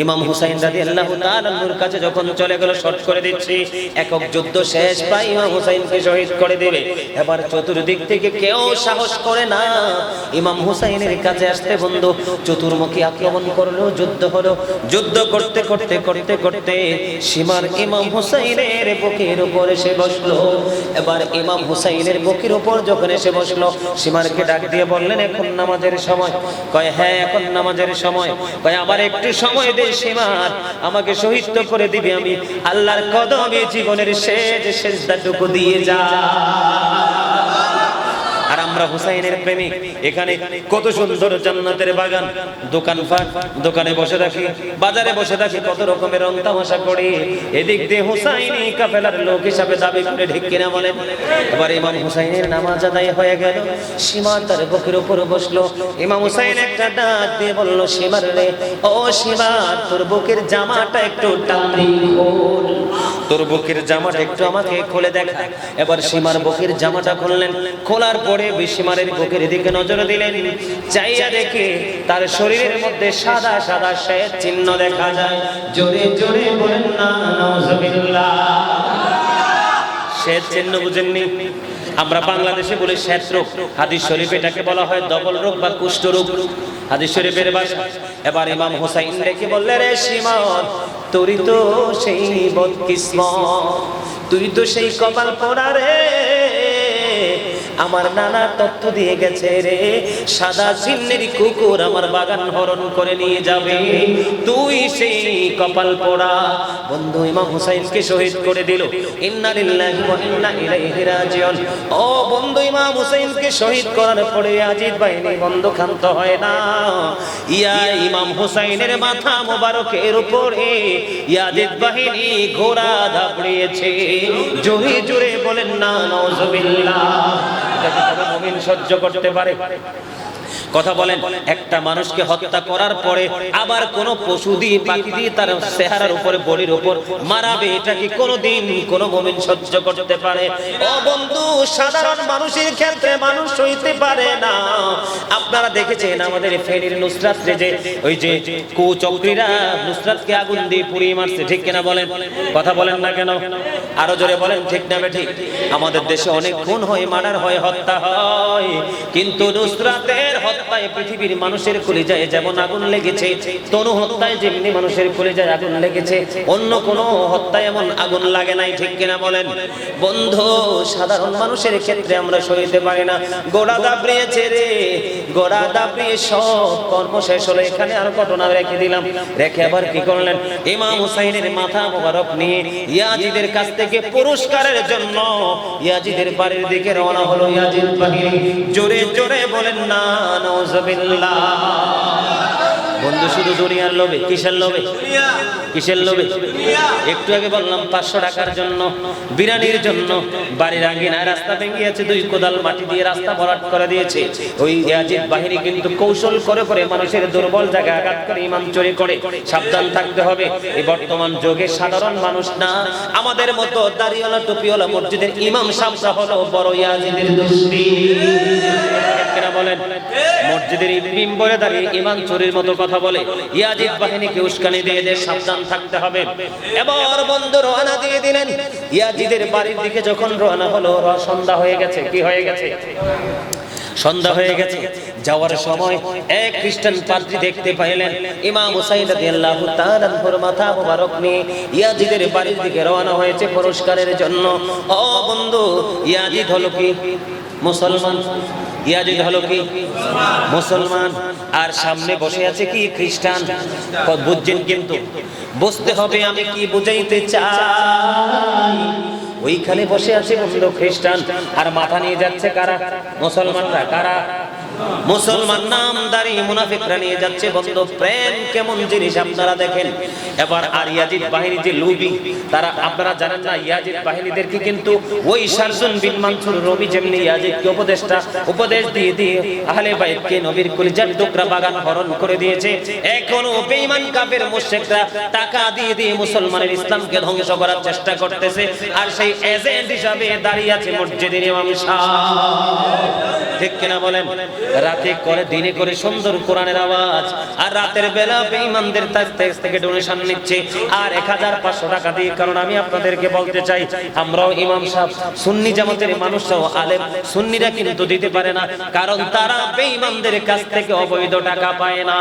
ইমাম হুসাইন রাদিয়াল্লাহু তাআলা নূর কাছে যখন চলে গেল, শর্ট করে দিচ্ছি, একক যুদ্ধ শেষ, প্রায় ইমাম হুসাইনকে শহীদ করে দেবে। এবার চতুর্দিক থেকে কেউ সাহস করে না ইমাম হুসাইনের কাছে আসতে। বন্ধু, চতুর্মুখী আক্রমণ করলো, যুদ্ধ হলো। যুদ্ধ করতে করতে করতে করতে সীমার ইমাম হুসাইনের বুকের উপর এসে বসলো। এবার ইমাম হুসাইনের বুকের উপর যখন এসে বসলো, সীমারকে ডাক দিয়ে বললেন, এখন নামাজের সময়? কয় হ্যাঁ, এখন নামাজের সময়। কয় আবার একটু সময় দে সীমার, আমাকে শহীদ করে দিবি, আমি আল্লাহর কদমে জীবনের শেষ সেজদাটুকু দিয়ে যা। আর আমরা হুসাইনের প্রেমিক, এখানে কত সুন্দর জান্নাতের বাগান, দোকানপাট, দোকানে বসে থাকি, বাজারে বসে থাকি, কত রকমের রং তামাশা করি। এদিক দিয়ে হুসাইনি কাফেলার লোক হিসাবে দাবি করে, ঠিক কিনা বলেন? এবার ইমাম হুসাইনের নামাজ আদায় হয়ে গেল, সীমা তার বুকের উপর বসলো। ইমাম হুসাইন একটা ডাক দিয়ে বলল, সীমার রে, ও সীমা, তোর বুকের জামাটা একটু টানি খোল, তোর বুকের জামাটা একটু আমাকে খুলে দেখা। এবার সীমার বুকের জামাটা খুললেন, খোলার পরে সীমারের বুকের দিকে নজর দিলেন। চাইয়া দেখে তার শরীরের মধ্যে সাদা সাদা শ্বেত চিহ্ন দেখা যায়। জোরে জোরে বলেন না নাউজুবিল্লাহ। শ্বেত চিহ্ন বুঝেননি? আমরা বাংলাদেশে বলি শ্বেত রোগ, হাদিস শরীফ এটাকে বলা হয় ডবল রোগ বা কুষ্ঠ রোগ, হাদিস শরীফের ভাষা। এবার ইমাম হুসাইন ডেকে বললে, রে সীমন, তোরই তো সেই বদকিসমত, তুই তো সেই কপাল পোড়া রে, আমার নানা তথ্য দিয়ে গেছে রে, সাদা চিহ্নের কুকুর আমার বাগান হরণ করে নিয়ে যাবে, তুই সেই কপাল পোড়া। বন্ধু, ইমাম হুসাইনকে শহীদ করে দিল। ইন্না লিল্লাহি ওয়া ইন্না ইলাইহি রাজিউন। ও বন্ধু, ইমাম হুসাইনকে শহীদ করার পরে ইয়াজিদ বাহিনী বন্ধ ক্ষান্ত হয় না। ইমাম হুসাইনের মাথা মোবারকের উপরে ইয়াজিদ বাহিনী ঘোড়া ধাপড়িয়েছে। জোরে জোরে বলেন না নাউজুবিল্লাহ। এটা কি কোনো মুমিন সহ্য করতে পারে? কথা বলেন, একটা মানুষকে হত্যা করার পরে আবার কোন পশু দিয়ে, পাখি দিয়ে তার চেহারার উপরে, বডির উপর মারাবে, এটা কি কোনোদিন কোন মুমিন সহ্য করতে পারে? ও বন্ধু, সাধারণ মানুষের ক্ষেত্রে মানুষ সইতে পারে না। আপনারা দেখেছেন আমাদের ফেনীর নুসরাত যে ওই যে কুচক্রীরা নুসরাতকে আগুন দিয়ে পুড়িয়ে মারছে, ঠিক কিনা বলেন? কথা বলেন না কেন? আরো জোরে বলেন, ঠিক না বেঠিক? আমাদের দেশে অনেক খুন হয়, মার্ডার হয়, হত্যা হয়, কিন্তু নুসরাতের হত্যায় পৃথিবীর মানুষের কলিজায় যেমন আগুন লেগেছে, তনু হত্যায় যেমনি মানুষের কলিজায় আগুন লেগেছে, অন্য কোনো হত্যায় এমন আগুন লাগে নাই, ঠিক কিনা বলেন? বন্ধু, সাধারণ মানুষের ক্ষেত্রে আমরা সইতে পারি না। গোড়া দাবড়িয়েছে রে, গোড়া দাবড়িয়ে সব কর্ম শেষ হলো। এখানে আর ঘটনা রেখে দিলাম, রেখে আবার কি করলেন? ইমাম হুসাইনের মাথা মোবারক নিয়ে ইয়াজিদের কাছ থেকে পুরস্কারের জন্য ইয়াজিদের বাড়ির দিকে রওনা হলো ইয়াজিদ বাহিনী। জোরে জোরে বলেন না নাউজুবিল্লাহ। বন্ধু, শুধু দুনিয়ার লোভে, কিসের লোভে? কিসের লোভে? একটু আগে বললাম 500 টাকার জন্য, বিরানির জন্য বাড়ির আঙ্গিনায় রাস্তা ভেঙে আছে, 2 কোদাল মাটি দিয়ে রাস্তা ভরাট করে দিয়েছে। ওই ইয়াজিদ বাহিনী কিন্তু কৌশল করে করে মানুষের দুর্বল জায়গায় আঘাত করে, ইমাম চুরি করে। সাবধান থাকতে হবে। এই বর্তমান যুগে সাধারণ মানুষ না, আমাদের মতো দাড়িওয়ালা টুপিওয়ালা মসজিদের ইমাম সাহেবরা হলো বড় ইয়াজিদের দুষ্টি, কেন বলেন? মসজিদের মিম্বরে দাঁড়িয়ে ইমাম চুরির মতো কথা বলে, ইয়াজিদ বাহিনীকে উস্কানি দিয়ে দিয়ে সাবধান থাকতে হবে। এবার বন্ধু রওনা দিয়ে দিলেন ইয়াজিদের বাড়ির দিকে। যখন রওনা হলো, সন্ধ্যা হয়ে গেছে। কি হয়ে গেছে? সন্ধ্যা হয়ে গেছে। যাওয়ার সময় এক খ্রিস্টান পাদ্রী দেখতে পাইলেন ইমাম হুসাইন রাদিয়াল্লাহু তাআলা আনহুর মাথা মোবারক নিয়ে ইয়াজিদের বাড়ির দিকে রওনা হয়েছে পুরস্কারের জন্য। ও বন্ধু, ইয়াজিদ হলো কি মুসলমান? ইয়াজিদ হলো কি মুসলমান, আর সামনে বসে আছে কি খ্রিস্টান। বুঝছেন? কিন্তু বুঝতে হবে আমি কি বুঝাইতে চাই। ওইখানে বসে আছে বন্ধু খ্রিস্টান, আর মাথা নিয়ে যাচ্ছে কারা? মুসলমানরা। কারা? মুসলমান নামদারি মুনাফিকরা নিয়ে যাচ্ছে। বন্ধু, প্রেম কেমন জিনিস আপনারা দেখেন। এবার আর ইয়াজিদ বাহিনী যে লুবি, তারা, আপনারা জানেন না, ইয়াজিদ বাহিনীদেরকে কিন্তু ওই শারজুন বিন মানসুর রবি যেমনি ইয়াজিদকে উপদেশ দিয়ে দিয়ে আহলে বাইতকে নবীর কলিজার টুকরা বাগান হরণ করে দিয়েছে, এখনো বেঈমান কাফের মুশরিকরা টাকা দিয়ে দিয়ে মুসলমানের ইসলামকে ধ্বংস করার চেষ্টা করতেছে। আর সেই এজেন্ট হিসাবে দাঁড়িয়ে আছে মসজিদের ইমাম সাহেব, ঠিক কিনা বলেন? রাতে করে দিনে করে সুন্দর কোরআনের আওয়াজ, আর রাতের বেলা বেঈমানদের থেকে ডোনেশন নিচ্ছে আর 1500 টাকা দিয়ে। কারণ আমি আপনাদেরকে বলতে চাই, আমরাও ইমাম সাহেব সুন্নি জামাতের মানুষরাও আলেম, সুন্নিরা কিন্তু দিতে পারে না, কারণ তারা বেঈমানদের কাছ থেকে অবৈধ টাকা পায় না।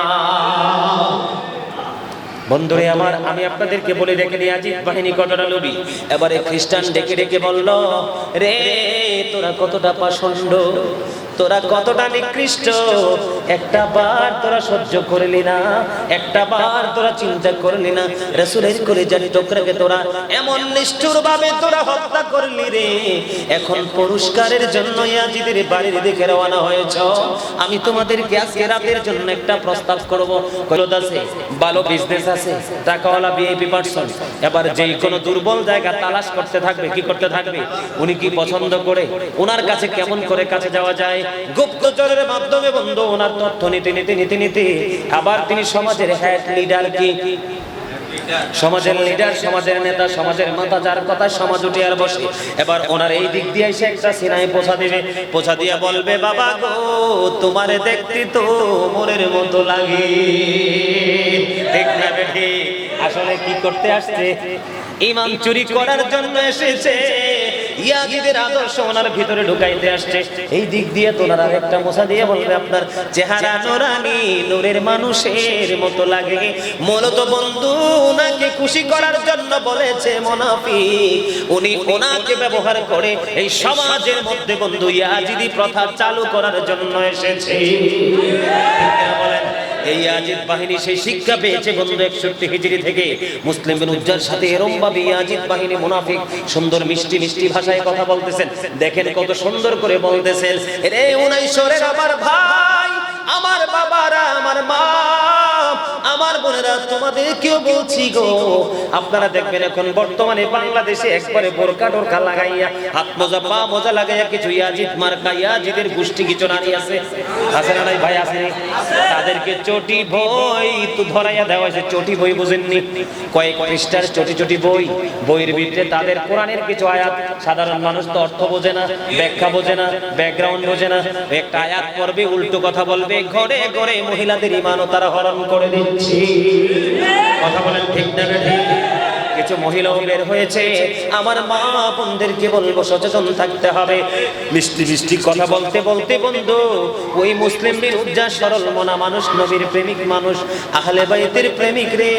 বন্ধুরে আমার, আমি আপনাদেরকে বলে রেখে দিই ইয়াজিদ বাহিনী কতটা লোভী। এবারে খ্রিস্টান ডেকে ডেকে বলল, রে তোরা কতটা পাষণ্ড, তোরা কতটা নিকৃষ্ট, একটা বার তোরা সহ্য করলি না, একটা বার তোরা চিন্তা করলি না, রাসূলের কলিজার টুকরাকে তোরা এমন নিষ্ঠুর ভাবে তোরা হত্যা করলি রে। এখন পুরস্কারের জন্য ইয়াজিদের বাড়ির দিকে রওনা হয়েছ। আমি তোমাদেরকে আজকে রাতের জন্য একটা প্রস্তাব করব। কত আছে, ভালো বিজনেস আছে, টাকাওয়ালা ভিআইপি পারসন, এবার যেই কোনো দুর্বল জায়গা তালাশ করতে থাকবে। কি করতে থাকবে? উনি কি পছন্দ করে, ওনার কাছে কেমন করে কাছে যাওয়া যায়, গুপ্তচরের মাধ্যমে বন্ধু ওনার তথ্য নিতে নিতে নিতে নিতে আবার তিনি সমাজের হেড লিডার, কি সমাজের লিডার, সমাজের নেতা, সমাজের মাথা, যার কথা সমাজ উঠে আর বসে। এবার ওনার এই দিক দিয়ে এসে একটা সিনায় পোছা দিবে, পোছা দিয়ে বলবে, বাবা গো তোমারে দেখতে তো মোরের মতো লাগে। ঠিক না বেঠি? আসলে কি করতে আসছে? ঈমান চুরি করার জন্য এসেছে। ইয়াজিদের আদর্শ ওনার ভিতরে ঢুকাইতে আসছে। এই দিক দিয়ে তোনার আরেকটা মোছা দিয়ে বলবে, আপনার চেহারা নুরানি, নূরের মানুষের মতো লাগে। মূলত বন্ধু ওনাকে খুশি করার জন্য বলেছে মুনাফিক, উনি ওনাকে ব্যবহার করে এই সমাজের মধ্যে বন্ধু ইয়াজিদি প্রথা চালু করার জন্য এসেছে। বলেন, এই ইয়াজিদ বাহিনী সেই শিক্ষা পেয়েছে বন্ধু 61 হিজরি থেকে। মুসলিম বিন উজ্জার সাথে এরকম ভাবে ইয়াজিদ বাহিনী মুনাফিক সুন্দর মিষ্টি মিষ্টি ভাষায় কথা বলতেছেন। দেখেন কত সুন্দর করে বলতেছেন, রে উনাইশরের আমার ভাই, আমার বাবারা, আমার মা, আমার বোনেরা, তোমাদের কেউ বলছি গো, আপনারা দেখবেন এখন বর্তমানে বাংলাদেশে একবারে বোরকা টোরকা লাগাইয়া, হাত মোজা পা মোজা লাগাইয়া কিছু ইয়াজিদ মার্কা ইয়াজিদের গোষ্ঠী কিছু নারী আছে, আছে না নাই ভাই? আছে। তাদেরকে চটি বই তো ধরাইয়া দেওয়া হয়েছে। চটি বই বুঝেননি? কয়েক পৃষ্ঠার চটি চটি বই, বইয়ের ভিতরে তাদের কোরআনের কিছু আয়াত, সাধারণ মানুষ তো অর্থ বোঝে না, ব্যাখ্যা বোঝে না, ব্যাকগ্রাউন্ড বোঝে না, একটা আয়াত পড়বে উল্টো কথা বলবে, ঘরে ঘরে মহিলাদের ঈমানও তারা হরণ করে দিচ্ছে। কথা বলেন ঠিক না ঠিক? কিছু মহিলাও বের হয়েছে। আমার মা বোনদেরকে বলবো সচেতন থাকতে হবে। মিষ্টি মিষ্টি কথা বলতে বলতে বন্ধু ওই মুসলিম বীর উজ্জা সরল মনা মানুষ, নবীর প্রেমিক মানুষ, আহলে বাইতের প্রেমিক রে,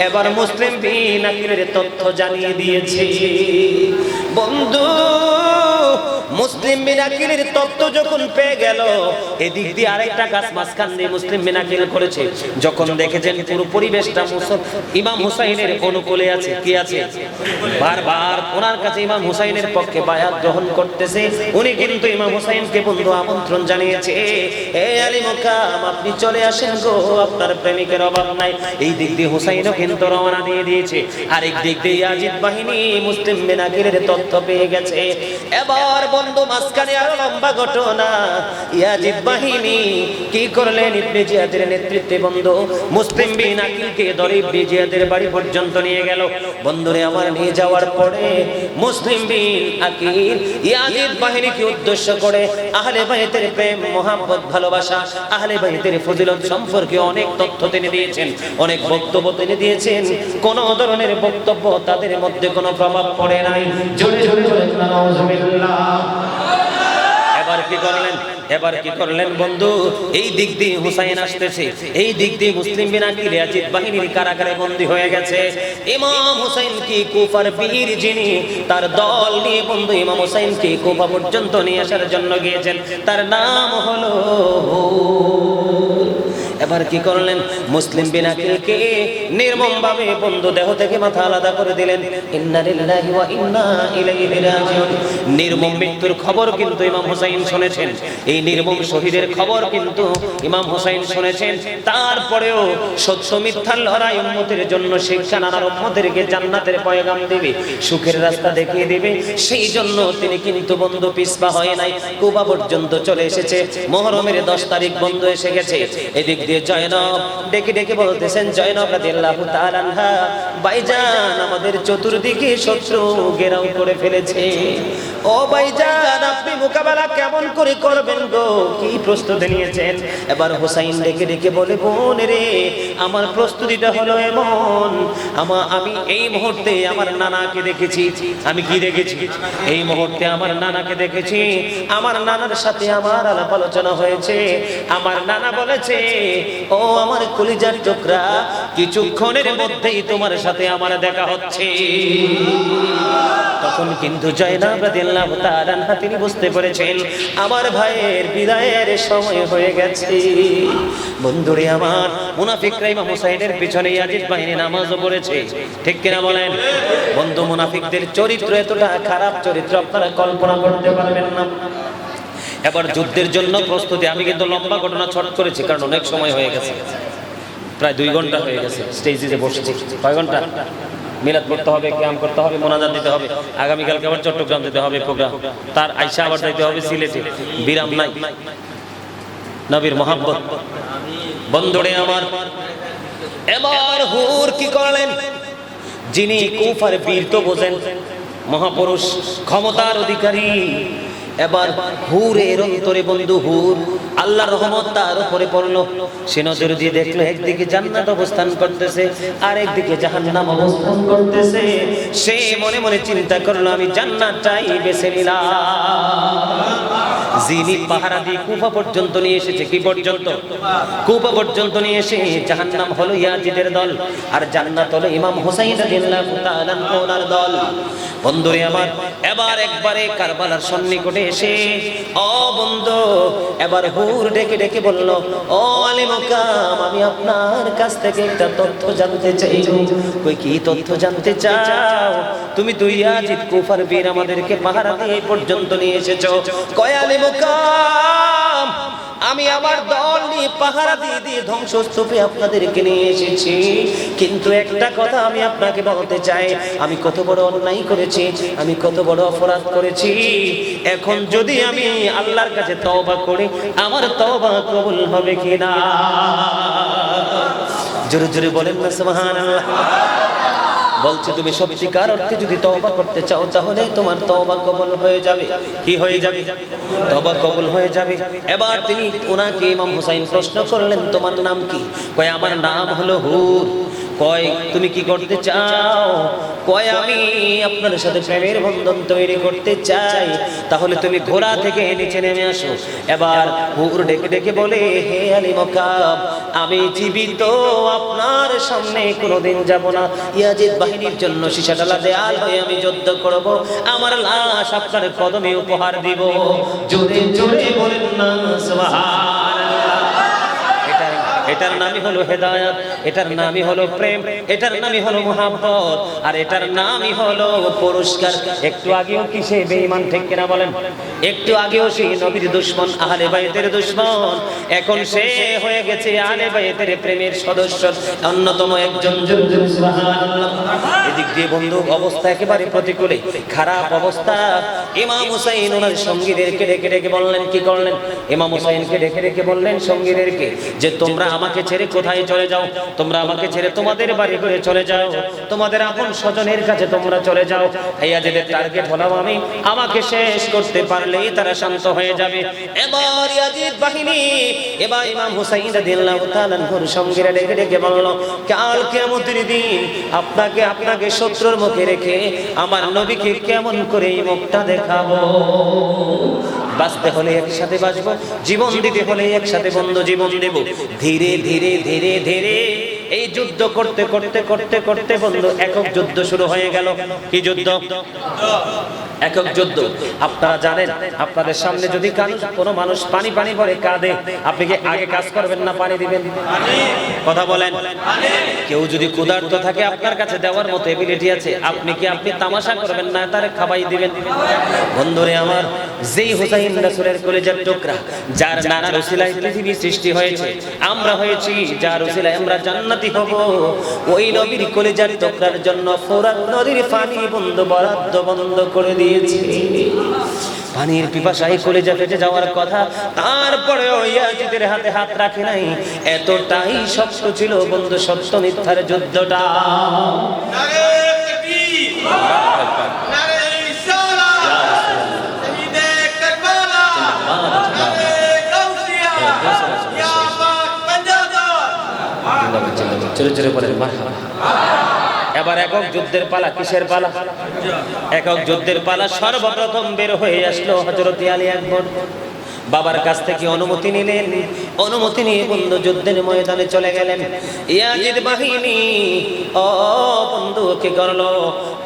এবার মুসলিম বিন আকিলের তথ্য জানিয়ে দিয়েছে বন্ধু। মুসলিম বিন আকিলের তথ্য যখন পেয়ে গেল, এদিক দিয়ে আরেকটা কাজ মাঝখান দিয়ে মুসলিম বিন আকিল করেছে। যখন দেখেছেন পুরো পরিবেশটা ইমাম হুসাইনের অনুকূলে আছে, কি আছে, বারবার ওনার কাছে ইমাম হুসাইনের পক্ষে বায়াত গ্রহণ করতেছে। উনি কিন্তু ইমাম হুসাইনকে বন্ধু আমন্ত্রণ জানিয়েছে, এ আলী মুকাম আপনি চলে আসেন গো, আপনার প্রেমিকের অভাব নাই। এই দিক দিয়ে হুসাইনও কিন্তু রওনা দিয়ে দিয়েছে। আরেক দিক দিয়ে ইয়াজিদ বাহিনী মুসলিম বিন আকিলের তথ্য পেয়ে গেছে। এবার বন্ধু মাঝখানে আরো লম্বা ঘটনা। ইয়াজিদ বাহিনী কি করলেন? ইবনে জিয়াদের নেতৃত্বে বন্ধু মুসলিম বিন আকিলকে ধরে ইবনে জিয়াদের বাড়ি পর্যন্ত নিয়ে গেল। বন্ধুরে আমার, নিয়ে যাওয়ার পরে মুসলিম বিন আকিল ইয়াজিদ বাহিনীকে উদ্দেশ্য করে আহলে বাইতের প্রেম, মোহাম্মত, ভালোবাসা, আহলে বাইতের ফজিলত সম্পর্কে অনেক তথ্য তিনি দিয়েছেন, অনেক বক্তব্য তিনি দিয়েছেন। কোন ধরনের বক্তব্য তাদের মধ্যে কোনো প্রভাব পড়ে নাই। জোরে জোরে জোরে নাউজুবিল্লাহ। এবার কি করলেন? এবার কি করলেন বন্ধু? এই দিক দিয়ে হুসাইন আসতেছে, এই দিক দিয়ে মুসলিম বিন আকিল ইয়াজিদ বাহিনীর কারাগারে বন্দী হয়ে গেছে। ইমাম হুসাইন কি কুফার বীর, যিনি তার দল নিয়ে বন্ধু ইমাম হুসাইন কি কুফা পর্যন্ত নিয়ে আসার জন্য গিয়েছেন, তার নাম হলো। এবার কি করলেন? মুসলিম বিন আকিলকে নির্মম ভাবে বন্ধু দেহ থেকে মাথা আলাদা করে দিলেন। ইন্না লিল্লাহি ওয়া ইন্না ইলাইহি রাজিউন। নির্মম মৃত্যুর খবর কিন্তু ইমাম হুসাইন শুনেছেন, এই নির্মম শহীদের খবর কিন্তু ইমাম হুসাইন শুনেছেন। তারপরেও সত্য মিথ্যার লড়াই উম্মতের জন্য শিক্ষা, নানার উম্মতেরকে জান্নাতের পয়গাম দিবে, সুখের রাস্তা দেখিয়ে দিবে, সেই জন্য তিনি কিন্তু বন্ধু পিছপা হয় নাই, কুবা পর্যন্ত চলে এসেছে। মুহররমের 10 তারিখ বন্ধু এসে গেছে। এদিক দিয়ে জয়নব ডেকে ডেকে বলতেছেন, জয়নব রাদিয়াল্লাহু তাআলা আনহা, ভাইজান আমাদের চতুর্দিকে শত্রু ঘেরাও করে ফেলেছে। ও ভাইজান আপনি মোকাবেলা কেমন করে করবেন গো, কি প্রস্তুতি নিয়েছেন? এবার হুসাইন ডেকে ডেকে বলে, বোন রে আমার প্রস্তুতিটা হলো এমন, আমি এই মুহূর্তে আমার নানাকে দেখেছি। আমি কি দেখেছি? এই মুহূর্তে আমার নানাকে দেখেছি। আমার নানার সাথে আমার আলাপ আলোচনা হয়েছে। আমার নানা বলেছে, ও আমার কলিজার টুকরা, কিছুক্ষণের মধ্যেই তোমার সাথে আমার দেখা হচ্ছে। তখন কিন্তু জয়নব রাদিয়াল্লাহু তাআলা আনহা তিনি বুঝতে পেরেছেন আমার ভাইয়ের বিদায়ের সময় হয়ে গেছে। বন্ধুরে আমার, মুনাফিকরা ইমাম হুসাইনের পিছনে ইয়াজিদ বাহিনী নামাজও পড়েছে, ঠিক কিনা বলেন? বন্ধু, মুনাফিকদের চরিত্র এতটা খারাপ চরিত্র আপনারা কল্পনা করতে পারবেন না। এবার যুদ্ধের জন্য প্রস্তুতি। আমি কিন্তু লম্বা ঘটনা ছট করেছি, কারণ অনেক সময় হয়ে গেছে, প্রায় 2 ঘন্টা হয়ে গেছে স্টেজে বসেছি। কয় ঘন্টা? মিলাদ করতে হবে, কিয়াম করতে হবে, মোনাজাত দিতে হবে, আগামীকালকে আবার চট্টগ্রাম যেতে হবে প্রোগ্রাম, তার আইসা আবার যাইতে হবে সিলেটে। বিরাম নাই, নবীর মহব্বত। বন্ধুরে আমার, এবার হুর কি করলেন? যিনি কুফার বীর তো বোঝেন, মহাপুরুষ, ক্ষমতার অধিকারী। এবার হুরের অন্তরে বন্ধু হুর আল্লাহর রহমত তার উপরে পড়লো। সে নজর দিয়ে দেখলো একদিকে জান্নাত অবস্থান করতেছে আর একদিকে জাহান্নাম অবস্থান করতেছে। সে মনে মনে চিন্তা করলো, আমি জান্নাতটাই বেছে নিলাম। যিনি পাহারা দিয়ে কুফা পর্যন্ত নিয়ে এসেছে, কি পর্যন্ত? কুফা পর্যন্ত নিয়ে এসে জাহান্নাম হলো ইয়াজিদের দল আর জান্নাত হলো ইমাম হুসাইন রাদিয়াল্লাহু তাআলা ওনার দল। বন্ধুরে আমার, এবার একবারে কারবালার সন্নিকটে এসে, ও বন্ধু, এবার হুর ডেকে ডেকে বলল, ও আলী মুকাম, আমি আপনার কাছ থেকে একটা তথ্য জানতে চাই। কই কি তথ্য জানতে চাও? তুমি তো ইয়াজিদ কুফার বীর, আমাদেরকে পাহারা দিয়ে এই পর্যন্ত নিয়ে এসেছো। কয় আলী মুকাম, আমি আমার দল নিয়ে পাহারা দিয়ে দিয়ে ধ্বংসস্তূপে আপনাদেরকে নিয়ে এসেছি, কিন্তু একটা কথা আমি আপনাকে বলতে চাই, আমি কত বড় অন্যায় করেছি, আমি কত বড় অপরাধ করেছি। এখন যদি আমি আল্লাহর কাছে তওবা করি, আমার তওবা কবুল হবে কিনা? জোরে জোরে বলেন না সুবহানাল্লাহ। বলছে, তুমি সত্যিকার অর্থে যদি তওবা করতে চাও তাহলে তোমার তওবা কবুল হয়ে যাবে। কি হয়ে যাবে? তওবা কবুল হয়ে যাবে। এবার তিনি ওনাকে ইমাম হুসাইন প্রশ্ন করলেন, তোমার নাম কি? কয় আমার নাম হলো হুর। কয় তুমি কি করতে চাও? কয় আমি আপনার সাথে প্রেমের বন্ধন তৈরি করতে চাই। তাহলে তুমি ঘোড়া থেকে নিচে নেমে আসো। এবার হুর ডেকে ডেকে বলে, হে আলী মুকাম, আমি জীবিত আপনার সামনে কোনোদিন যাব না। ইয়াজিদ বাহিনীর জন্য সীসাডালা দেয়াল হয়ে আমি যুদ্ধ করব, আমার লাশ আপনার কদমে উপহার দিব। জোরে জোরে বলেন না সুবহানাল্লাহ। এটার নামই হলো হেদায়েত, এটার নামই হলো প্রেম, এটার নামই হলো মুহাব্বত, আর এটার নামই হলো পুরস্কার। একটু আগেও কি সে বেঈমান, ঠিক কিনা বলেন? একটু আগেও সে নবীর দুশমন, আহলে বাইতের দুশমন, এখন সে হয়ে গেছে আহলে বাইতের প্রেমের সদস্য, অন্যতম একজন। সুবহানাল্লাহ। এদিক দিয়ে বন্ধু অবস্থা একেবারে প্রতিকূলে, খারাপ অবস্থা। ইমাম হুসাইন ওনার সঙ্গীদেরকে ডেকে ডেকে বললেন, কি করলেন? ইমাম হুসাইনকে ডেকে ডেকে বললেন সঙ্গীদেরকে যে, তোমরা আমাকে ছেড়ে কোথায় চলে যাও? তোমরা আমাকে ছেড়ে তোমাদের বাড়ি ঘরে চলে যাও, তোমাদের আপন স্বজনের কাছে তোমরা চলে যাও। ইয়াজিদের টার্গেট হলাম আমি, আমাকে শেষ করতে পারলেই তারা শান্ত হয়ে যাবে। এবার ইয়াজিদ বাহিনী, এবার ইমাম হুসাইন রাদিয়াল্লাহু তাআলা আনহুর সঙ্গীরা ডেকে ডেকে বলল, কাল কিয়ামতের দিন আপনাকে শত্রুর মুখে রেখে আমার নবীকে কেমন করে এই মুখটা দেখাবো? বাঁচতে হলে একসাথে বাঁচবো, জীবন দিতে হলে একসাথে বন্ধু জীবন দেব। ধীরে ধীরে ধীরে ধীরে এই যুদ্ধ করতে করতে করতে করতে বন্ধু একক যুদ্ধ শুরু হয়ে গেল। কি যুদ্ধ? একক যুদ্ধ। আপনারা জানেন, আপনাদের সামনে যদি কোনো মানুষ পানি পানি করে কাঁদে, আপনি কি আগে কাজ করবেন না পানি দিবেন? কথা বলেন। কেউ যদি ক্ষুধার্ত থাকে, আপনার কাছে দেওয়ার মতো এবিলিটি আছে, আপনি তামাশা করবেন না, তারে খাবাই দিবেন? বন্ধুরে আমার, যেই হুসাইন রাসূলের কলিজার টুকরা, যার নানার উসিলায় পৃথিবী সৃষ্টি হয়েছে, আমরা হয়েছি যার উসিলায় আমরা জান্নাত জান্নাতি হব। ওই নবীর কলিজার টুকরার জন্য ফোরাত নদীর পানি বন্ধ করে দিয়েছে। পানির পিপাসায় কলিজা ফেটে যাওয়ার কথা, তারপরেও ইয়াজিদের হাতে হাত রাখে নাই। এতটাই শক্ত ছিল বন্ধু সত্য মিথ্যার যুদ্ধটা। চলে চলে বলেন মারহাবা। এবার একক যুদ্ধের পালা। কিসের পালা? একক যুদ্ধের পালা। সর্বপ্রথম বের হয়ে আসলো হযরত আলী আকবর। বাবার কাছ থেকে অনুমতি নিলেন। অনুমতি নিয়ে বন্ধু যুদ্ধের ময়দানে চলে গেলেন। ইয়াজিদ বাহিনী ও বন্ধু কি করলো?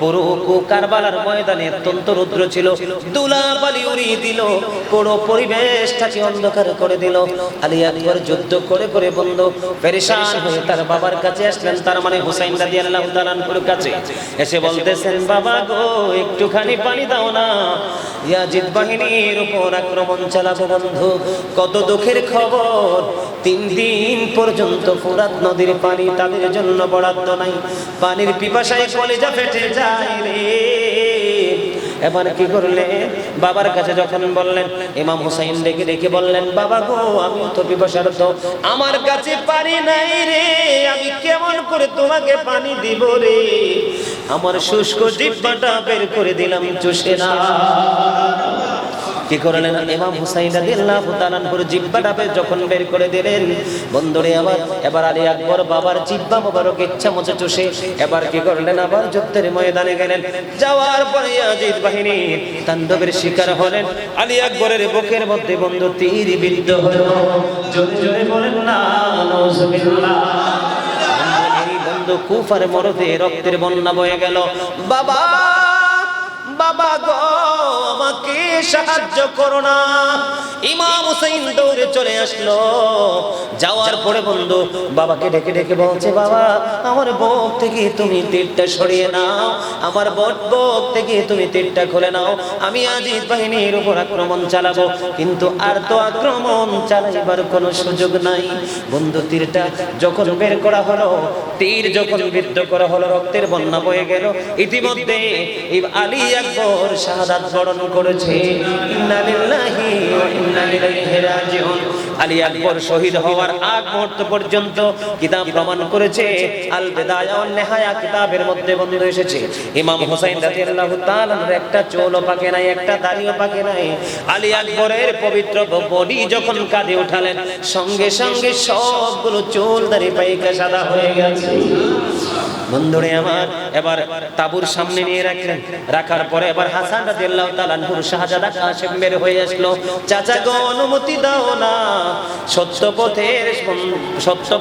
পুরো কারবালার ময়দানে অত্যন্ত রুদ্র ছিল, ধুলাবালি উড়িয়ে দিল, পুরো পরিবেশটাকে অন্ধকার করে দিল। আলী আকবর যুদ্ধ করে করে বন্ধু পেরেশান হয়ে তার বাবার কাছে আসলেন, তার মানে হুসাইন রাদিয়াল্লাহু তাআলা আনহুর কাছে এসে বলতেছেন, বাবা গো একটুখানি পানি দাও না, ইয়াজিদ বাহিনীর উপর আক্রমণ চালাবো। বন্ধু কত দুঃখের খবর, 3 দিন পর্যন্ত ফোরাত নদীর পানি তাদের জন্য বরাদ্দ নাই। পানির পিপাসায় কলিজা ফেটে যায় রে। এবার কি করলেন? বাবার কাছে যখন বললেন, ইমাম হুসাইন ডেকে ডেকে বললেন, বাবা গো আমি তো পিপাসার্ত, আমার কাছে পানি নাই রে, আমি কেমন করে তোমাকে পানি দিব রে? আমার শুষ্ক জিহ্বাটা বের করে দিলাম, চুষে না। কি করলেন? ইমাম হুসাইন রাদিয়াল্লাহু তাআলা আনহুর জিহ্বাটা যখন বের করে দিলেন বন্ধুরে, এবার আলী আকবর বাবার জিহ্বা মোবারক ইচ্ছা মতো চুষে এবার কি করলেন? আবার যুদ্ধের ময়দানে গেলেন। যাওয়ার পরে ইয়াজিদ বাহিনী তাণ্ডবের শিকার হলেন। আলী আকবরের বুকের মধ্যে বন্ধু তীর বিদ্ধ হলো। জোরে জোরে বলেন না নাউজুবিল্লাহ। বন্ধু কুফার মরদে রক্তের বন্যা বয়ে গেল। বাবা বাবা গো আমাকে সাহায্য করো না। ইমাম হুসাইন দৌড়ে চলে আসলো। যাওয়ার পরে বন্ধু বাবাকে ডেকে ডেকে বলছে, বাবা আমার বুক থেকে তুমি তীরটা সরিয়ে নাও, আমার বুক থেকে তুমি তীরটা খুলে নাও, আমি ইয়াজিদ বাহিনীর উপর আক্রমণ চালাবো। কিন্তু আর তো আক্রমণ চালাইবার কোনো সুযোগ নাই। বন্ধু তীরটা যখন বের করা হলো, তীর যখন বিদ্ধ করা হলো, রক্তের বন্যা বয়ে গেল। ইতিমধ্যে আলী আকবর শাহাদাত বরণ করেছে। ইন্না লিল্লাহি ওয়া ইন্না ইলাইহি রাজিউন। আলী আকবর শহীদ হওয়ার আগ মুহূর্ত পর্যন্ত কিতাব প্রমাণ করেছে, আল বিদায়া ওয়ান নিহায়া কিতাবের মধ্যে বন্ধু এসেছে, ইমাম হুসাইন রাদিয়াল্লাহু তাআলা একটা চুলও পাকে নাই, একটা দাড়িও পাকে নাই। আলী আকবরের পবিত্র বডি যখন কাঁধে উঠালেন, সঙ্গে সঙ্গে সবগুলো চুল দাড়ি পাইকা সাদা হয়ে গেছে। বন্ধুরে আমার এবার তাবুর সামনে নিয়ে রাখলেন। রাখার পরে এবার হাসান রাদিয়াল্লাহু তাআলা আনহুর শাহজাদা কাসেম বের হয়ে আসলো। চাচা গো অনুমতি দাও না, সত্য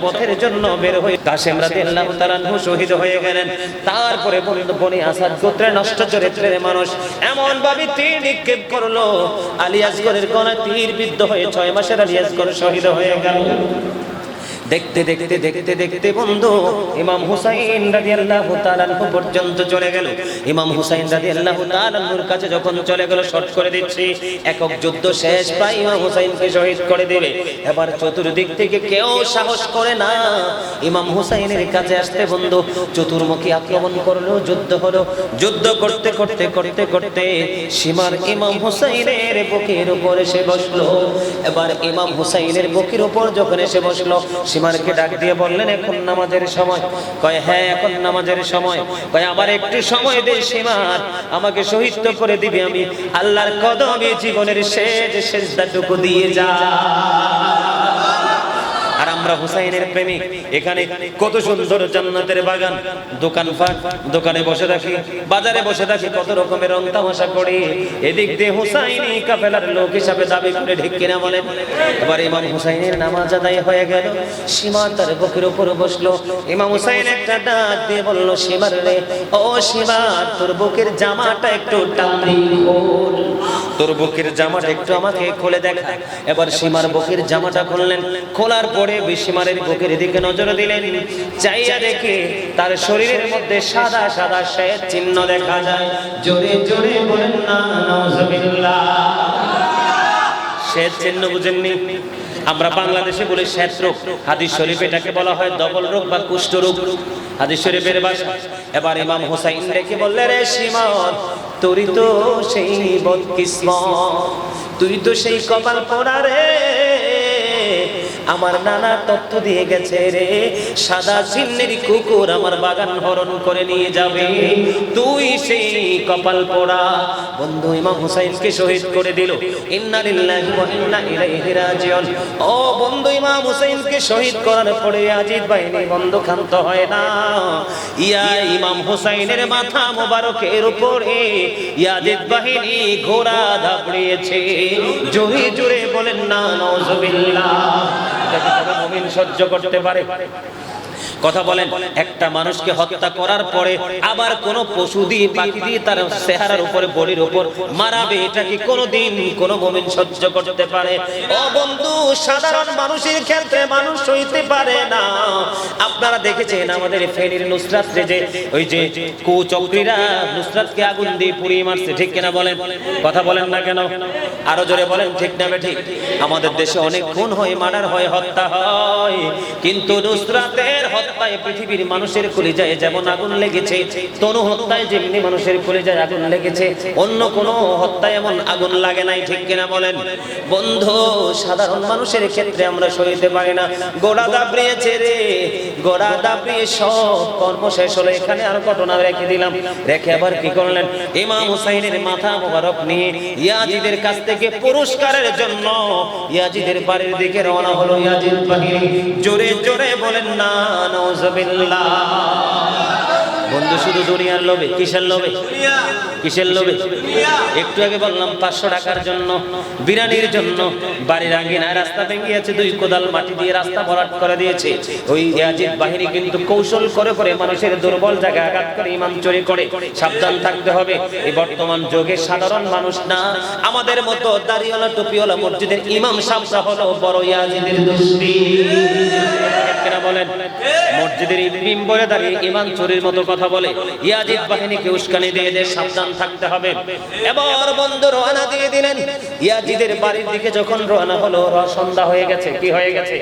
পথের জন্য বের হয়ে কাসেম রাদিয়াল্লাহু তাআলা আনহু শহীদ হয়ে গেলেন। তারপরে বনি আসাদ গোত্রে নষ্ট চরিত্রের মানুষ এমন ভাবে তীর নিক্ষেপ করলো, আলী আসগরের গলায় তীর বিদ্ধ হয়ে 6 মাসের আলী আসগর শহীদ হয়ে গেল। দেখতে দেখতে দেখতে দেখতে বন্ধু ইমাম হুসাইন রাদিয়াল্লাহু তাআলা আনহু পর্যন্ত চলে গেল। ইমাম হুসাইন রাদিয়াল্লাহু তাআলা আনহুর কাছে যখন চলে গেল, শর্ট করে দিচ্ছি, একক যুদ্ধ শেষ, প্রায় ইমাম হুসাইনকে শহীদ করে দেবে। এবার চতুর্দিক থেকে কেউ সাহস করে না ইমাম হুসাইনের কাছে আসতে। বন্ধু চতুর্মুখী আক্রমণ করলো, যুদ্ধ হলো। যুদ্ধ করতে করতে করতে করতে সীমার ইমাম হুসাইনের বুকের উপর এসে বসলো। এবার ইমাম হুসাইনের বুকের উপর যখন এসে বসলো, সীমারকে ডাক দিয়ে বললেন, এখন নামাজের সময়? কয় হ্যাঁ এখন নামাজের সময়। কয় আবার একটু সময় দে সীমার, আমাকে শহীদ তো করে দিবি, আমি আল্লাহর কদমে জীবনের শেষ সেজদাটুকু দিয়ে যা। আর আমরা হুসাইনের প্রেমিক। এখানে কত সুন্দর জান্নাতের বাগান, দোকানপাট, দোকানে বসে থাকি, বাজারে বসে থাকি, কত রকমের রং তামাশা করি। এদিক দিয়ে হুসাইনি কাফেলার লোক হিসাবে দাবি করে, ঠিক কিনা বলেন? এবার ইমাম হুসাইনের নামাজ আদায় হয়ে গেল। সীমা তার বুকের উপর বসলো। ইমাম হুসাইন একটা ডাক দিয়ে বলল, সীমার রে, ও সীমা, তোর বুকের জামাটা একটু টানি খোল, তোর বুকের জামাটা একটু আমাকে খুলে দেখা। এবার সীমার বুকের জামাটা খুললেন। খোলার পরে সীমারের বুকের দিকে নজর দিলেন। চাইয়া দেখে তার শরীরের মধ্যে সাদা সাদা শ্বেত চিহ্ন দেখা যায়। জোরে জোরে বলেন না নাউজুবিল্লাহ। শ্বেত চিহ্ন বুঝেননি? আমরা বাংলাদেশে বলে শ্বেত রোগ, হাদিস শরীফ এটাকে বলা হয় ডবল রোগ বা কুষ্ঠ রোগ, হাদিস শরীফের ভাষা। এবার ইমাম হুসাইন ডেকে বললেন, রে শিমন, তুই তো সেই বদকিসমত, তুই তো সেই কপাল পোড়া রে, আমার নানা তথ্য দিয়ে গেছে রে, সাদা সিন্নির কুকুর আমার বাগান হরণ করে নিয়ে যাবে, তুই সেই কপাল পোড়া। বন্ধু ইমাম হুসাইনকে শহীদ করে দিল। ইন্না লিল্লাহি ওয়া ইন্না ইলাইহি রাজিউন। ও বন্ধু, ইমাম হুসাইনকে শহীদ করার পরে ইয়াজিদ বাহিনী বন্ধ ক্ষান্ত হয় না। ইমাম হুসাইনের মাথা মোবারকের উপরে ইয়াজিদ বাহিনী ঘোড়া দাপড়িয়েছে। জোরে জোরে বলেন না নাউজুবিল্লাহ। মুমিন সহ্য করতে পারে? কথা বলেন, একটা মানুষকে হত্যা করার পরে আবার কোন পশু দিয়ে পাখি দিয়ে তার চেহারার উপরে বডির উপর মারাবে, এটা কি কোনোদিন কোন মুমিন সহ্য করতে পারে? ও বন্ধু, সাধারণ মানুষের ক্ষেত্রে মানুষ সইতে পারে না। আপনারা দেখেছেন আমাদের ফেনীর নুসরাত যে ওই যে কুচক্রীরা নুসরাতকে আগুন দিয়ে পুড়িয়ে মারছে, ঠিক কিনা বলেন? কথা বলেন না কেন? আরো জোরে বলেন, ঠিক না বেঠিক? আমাদের দেশে অনেক খুন হয়, মার্ডার হয়, হত্যা হয়, কিন্তু নুসরাতের হত্যায় পৃথিবীর মানুষের কলিজায় যেমন আগুন লেগেছে, তনু হত্যায় যেমনি মানুষের কলিজায় আগুন লেগেছে, অন্য কোন হত্যায় এমন আগুন লাগে নাই, ঠিক কিনা বলেন? বন্ধু, সাধারণ মানুষের ক্ষেত্রে আমরা সইতে পারি না। গোড়া দাবড়িয়েছে রে, গোড়া দাবড়িয়ে সব কর্ম শেষ হলো। এখানে আর ঘটনা রেখে দিলাম, রেখে আবার কি করলেন? ইমাম হুসাইনের মাথা মোবারক নিয়ে ইয়াজিদের কাছ থেকে পুরস্কারের জন্য ইয়াজিদের বাড়ির দিকে রওনা হলো ইয়াজিদ বাহিনী। জোরে জোরে বলেন না নাউজুবিল্লাহ। বন্ধু, শুধু দুনিয়ার লোভে, কিসের লোভে? কিসের লোভে? একটু আগে বললাম 500 টাকার জন্য, বিরানির জন্য বাড়ির আঙ্গিনায় রাস্তা ভেঙে 2 কোদাল মাটি দিয়ে রাস্তা ভরাট করে দিয়েছে। ওই ইয়াজিদ বাহিনী কিন্তু কৌশল করে করে মানুষের দুর্বল জায়গায় আঘাত করে, ইমাম চুরি করে। সাবধান থাকতে হবে। এই বর্তমান যুগে সাধারণ মানুষ না, আমাদের মতো দাড়িওয়ালা টুপিওয়ালা মসজিদের ইমাম সাহেবরা হলো বড় ইয়াজিদের দুশ্মন। কেন বলেন? মসজিদের মিম্বরে দাঁড়িয়ে ইমাম চুরির মতো কথা বলে, ইয়াজিদ বাহিনীকে উস্কানি দিয়ে দিয়ে সাবধান থাকতে হবে। এবার বন্ধু রওনা দিয়ে দিলেন ইয়াজিদের বাড়ির দিকে। যখন রওনা হলো, সন্ধ্যা হয়ে গেছে। কি হয়ে গেছে?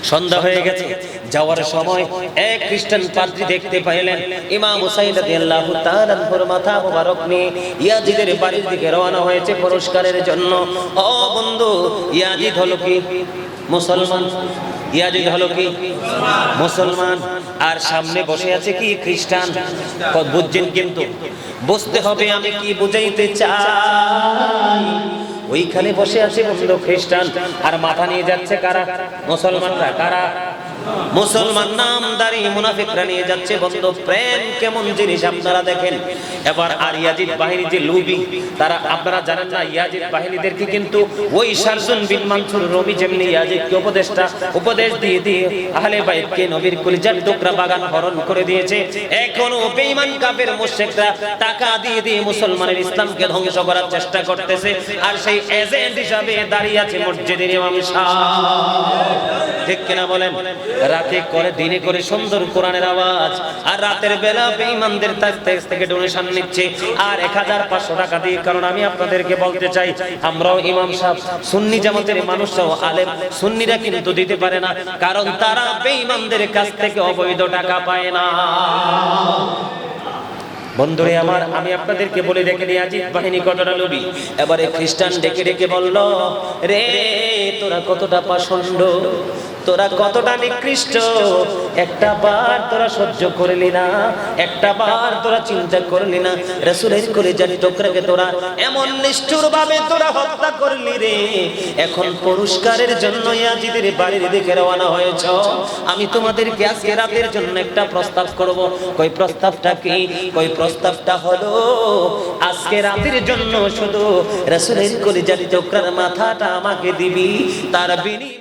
সন্ধ্যা হয়ে গেছে। যাওয়ার সময় এক খ্রিস্টান পাদ্রী দেখতে পাইলেন ইমাম হুসাইন রাদিয়াল্লাহু তাআলা আনহুর মাথা মোবারক নিয়ে ইয়াজিদের বাড়ির দিকে রওনা হয়েছে পুরস্কারের জন্য। ও বন্ধু, ইয়াজিদ হলো কি মুসলমান? ইয়াজিদ হলো কি মুসলমান, আর সামনে বসে আছে কি খ্রিস্টান। বুঝছেন? কিন্তু বুঝতে হবে আমি কি বুঝাইতে চাই। ওইখানে বসে আছে বন্ধু খ্রিস্টান, আর মাথা নিয়ে যাচ্ছে কারা? মুসলমানরা। কারা? মুসলমান নামদারি মুনাফিকরা নিয়ে যাচ্ছে। বন্ধু, প্রেম কেমন জিনিস আপনারা দেখেন। এবার আর ইয়াজিদ বাহিনী যে লুবি, তারা আপনারা জানেন না, ইয়াজিদ বাহিনীদেরকে কিন্তু ওই শারজুন বিন মানসুর রবি যেমনি ইয়াজিদকে উপদেশ দিয়ে দিয়ে আহলে বাইতকে নবীর কলিজার টুকরা বাগান হরণ করে দিয়েছে, এখনো বেঈমান কাফের মুশরিকরা টাকা দিয়ে দিয়ে মুসলমানের ইসলামকে ধ্বংস করার চেষ্টা করতেছে। আর সেই এজেন্ট হিসাবে দাঁড়িয়ে আছে মসজিদের ইমাম সাহেব, ঠিক কিনা বলেন? রাতে করে দিনে করে সুন্দর কোরআনের আওয়াজ, আর রাতের বেলা বেঈমানদের থেকে ডোনেশন নিচ্ছে, আর 1500 টাকা দিয়ে। কারণ আমি আপনাদেরকে বলতে চাই, আমরাও ইমাম সাহেব সুন্নি জামাতের মানুষরাও আলেম, সুন্নিরা কিন্তু দিতে পারে না, কারণ তারা বেঈমানদের কাছ থেকে অবৈধ টাকা পায় না। বন্ধুরে আমার, আমি আপনাদেরকে বলে দেখে ইয়াজিদ বাহিনী কতটা লোভী। এবারে খ্রিস্টান ডেকে ডেকে বলল, রে তোরা কতটা পাষণ্ড, তোরা কতটা নিকৃষ্ট, একটা বার তোরা সহ্য করলি না, একটা বার তোরা চিন্তা করলি না, রাসূলের কলিজার টুকরাকে তোরা এমন নিষ্ঠুর ভাবে তোরা হত্যা করলি রে। এখন পুরস্কারের জন্য ইয়াজিদের বাড়ির দিকে রওনা হয়েছ। আমি তোমাদেরকে আজকে রাতের জন্য একটা প্রস্তাব করব। কই প্রস্তাবটা কি? কই প্রস্তাবটা হলো আজকে রাতের জন্য শুধু রাসূলের কলিজার টুকরার মাথাটা আমাকে দিবি, তার বিনিময়ে